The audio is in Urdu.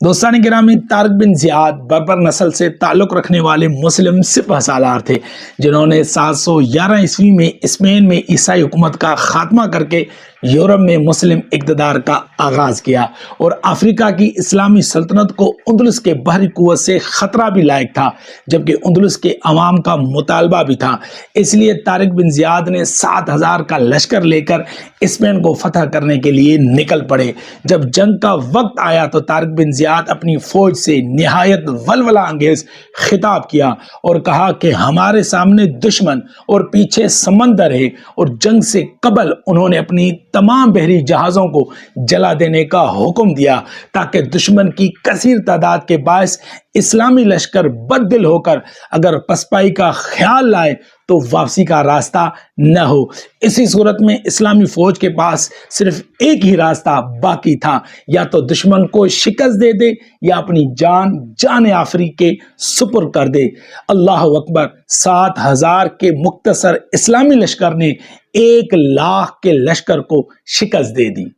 دوستان گرامی، طارق بن زیاد بربر نسل سے تعلق رکھنے والے مسلم سپہ سالار تھے جنہوں نے 711 عیسوی میں اسپین میں عیسائی حکومت کا خاتمہ کر کے یورپ میں مسلم اقتدار کا آغاز کیا اور افریقہ کی اسلامی سلطنت کو اندلس کے بحری قوت سے خطرہ بھی لاحق تھا، جبکہ اندلس کے عوام کا مطالبہ بھی تھا۔ اس لیے طارق بن زیاد نے 7000 کا لشکر لے کر اسپین کو فتح کرنے کے لیے نکل پڑے۔ جب جنگ کا وقت آیا تو طارق بن زیاد اپنی فوج سے نہایت ولولہ انگیز خطاب کیا اور کہا کہ ہمارے سامنے دشمن اور پیچھے سمندر ہے، اور جنگ سے قبل انہوں نے اپنی تمام بحری جہازوں کو جلا دینے کا حکم دیا تاکہ دشمن کی کثیر تعداد کے باعث اسلامی لشکر بددل ہو کر اگر پسپائی کا خیال لائے تو واپسی کا راستہ نہ ہو۔ اسی صورت میں اسلامی فوج کے پاس صرف ایک ہی راستہ باقی تھا، یا تو دشمن کو شکست دے دے یا اپنی جان آفری کے سپر کر دے۔ اللہ اکبر! 7000 کے مختصر اسلامی لشکر نے 1 لاکھ کے لشکر کو شکست دے دی۔